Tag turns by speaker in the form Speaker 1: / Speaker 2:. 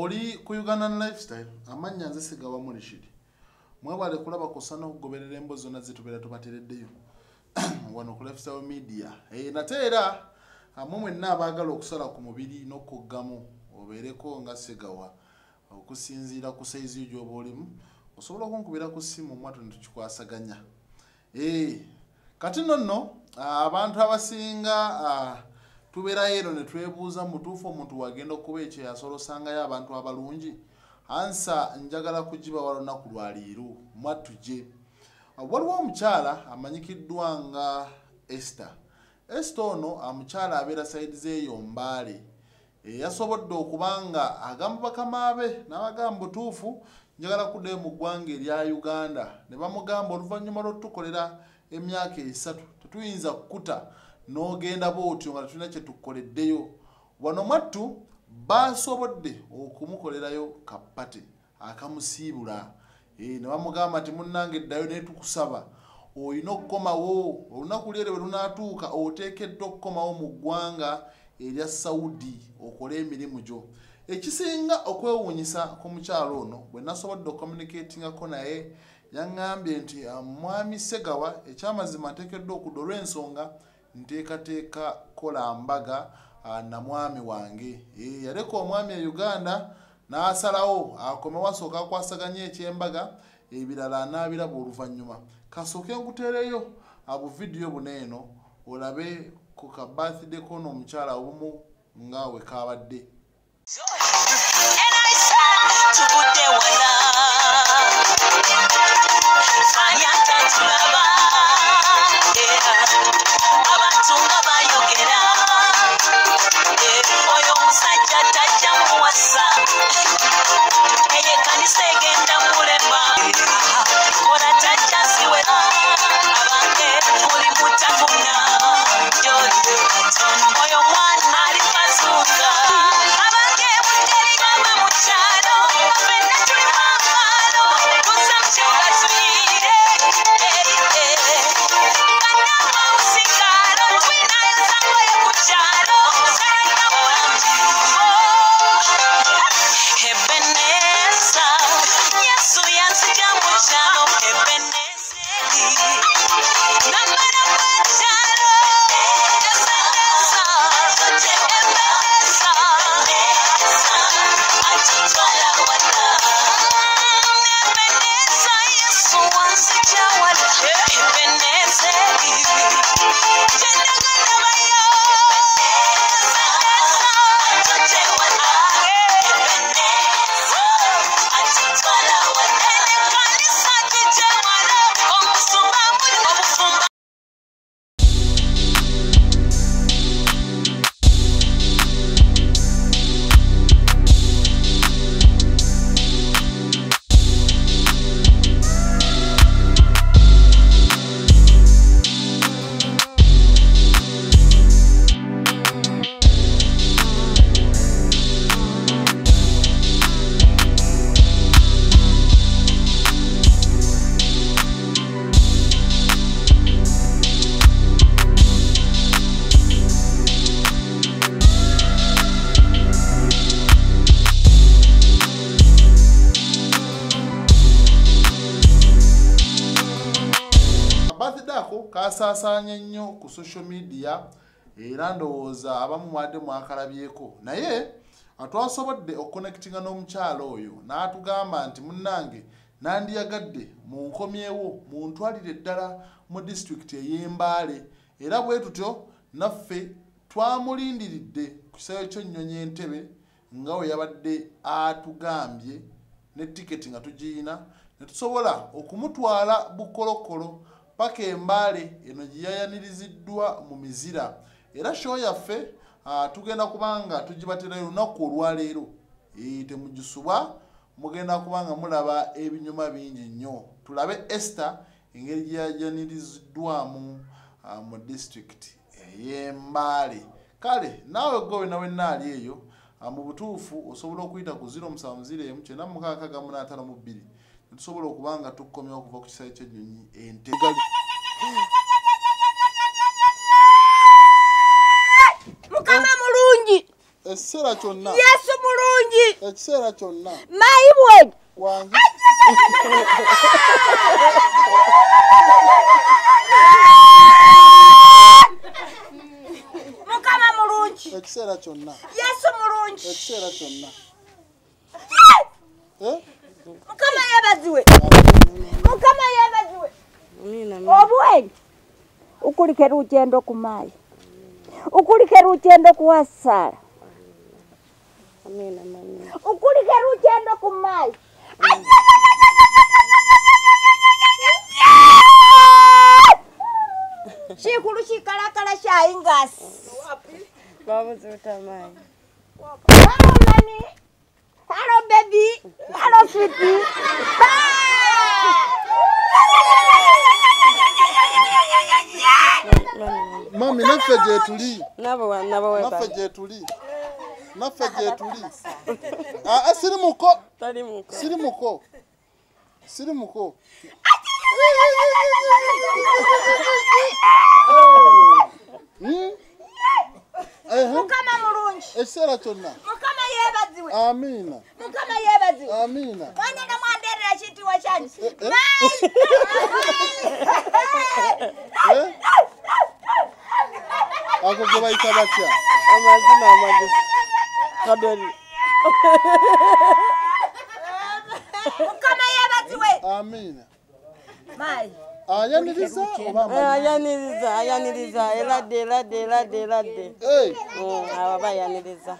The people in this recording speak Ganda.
Speaker 1: oli ku Ugandan Lifestyle amanya nze Sigawa Mulishiri mwebale kulaba kusana okugoberera embozi zonna zitubeera tubatereddeyo wano ku Lifestyle Media nateera amwe n'abaagala okusala ku mubiri n'okuggamu obeereko nga Sigawa okusinziira ku saizi gy'oba olimu osobola okunkubira ku ssimu mwatu ne tukikwasaganya kati nonno abantu abasinga tubeera ero ne twebuuza mutuufu omuntu wagenda okuba ekyo yasolosangayo abantu abalungi ansa njagala kugiba walunaku lwaliiro mwatuje waliwo omukyala amanyikiddwa nga Esther ono omukyala abeera saidi z'eyo Mbale yasobodde okubanga agamu bakama be n'abagamba butuufu njagala kuddayo mu ggwanga erya Uganda ne bamugamba oluvannyuma lw'otukolera emyaka 3 tetuyinza kukuta n'ogenda bw'otyo nga tulina kye tukoleddeyo wano mwattu basobodde okumukolerayo kapate akamusiibula ne bamugamba nti munnange eddayo naye tukusaba olina okukomawo olunaku lyere bwe lunaatuuka oteekeddwa okukomawo mu ggwanga erya Saudi okole emirimu gyo ekisinga okwewuunyisa ku mukyalo ono bwe nasobodde okucommunicatingako naye yaŋŋambye nti mwami Segawa ekyamazima nteekeddwa okudda olw'ensonga nteekateeka kola mbaga na mwami wange yaleka omwami e Uganda n'asalawo akomewo asooka akwasaganya ekyembaga ebirala anaabiraba oluvannyuma kasooke nkuteereyo abo vidiyo buno eno olabe ku ka birthday kono omukyala obumu nga we kaabadde kasaasaanya nnyo ku social media era ndowooza abamu mwadde mwakalabyeko naye atwasobodde okuconnectinga n'omukyalo oyo n'atugamba nti munnange nandiyagadde munkomyewo muntwalire ddala mu district ey'Embale era bwe tutyo naffe twamulindiridde ku kisayo ky'ennyonyi Entebbe nga we yabadde atugambye ne tiketi nga tugiyina ne tusobola okumutwala Bukolokolo paka Embale eno gye yayaniriziddwa mu mizira era show yaffe tugenda kubanga tugibaterayo lunaku olwaleero temugisubwa mugenda kubanga mulaba ebinyuma bingi nnyo tulabe Esther engeri gye yayaniriziddwamu mu district ey'Embale kale naawe gwe nawe naali eyo mu butuufu osobola okuyita ku 07094652 tusobola okubanga tukomyewo okuva ku kisayi ky'ennyonyi Entebbe
Speaker 2: Mukama mulungi
Speaker 1: Ekiseera kyonna.
Speaker 2: Yesu mulungi.
Speaker 1: Ekiseera kyonna.
Speaker 2: Maibwe.
Speaker 1: Wangi.
Speaker 2: Mukama mulungi.
Speaker 1: Ekiseera kyonna.
Speaker 2: Yesu mulungi.
Speaker 1: Ekiseera kyonna.
Speaker 2: Mukama yebaziwe. Mukama yebaziwe. Obwenyi. Ukulike rugendo kumayi. Ukulike rugendo kuwasala.
Speaker 3: Amina mami.
Speaker 2: Ukulike rugendo kumayi. Shikulu shikalakala sha ingasi.
Speaker 3: Baba zutamai.
Speaker 2: Hello nani? Hello baby. Hello sweetie.
Speaker 1: Mami naffe gye tuli.
Speaker 3: Nabo weba.
Speaker 1: Naffe gye tuli. Naffe gye tuli. Ah, siri muko.
Speaker 3: Tali muko.
Speaker 1: Siri muko. Siri muko.
Speaker 2: Mukama mulungi.
Speaker 1: Ekiseera kyonna.
Speaker 2: Mukama yebaziwe.
Speaker 1: Amina.
Speaker 2: Mukama yebaziwe.
Speaker 1: Amina.
Speaker 2: Mwana na mwanderera kitiwa kyani.
Speaker 1: Ako gwe bayita batya?
Speaker 3: Amazima amagezi. Kadoli.
Speaker 2: Mukama yebaziwe.
Speaker 1: Amina.
Speaker 2: Mai.
Speaker 1: Ayaniriza oba
Speaker 3: Ayaniriza eladde.
Speaker 1: Hey.
Speaker 3: Aba bayaniriza.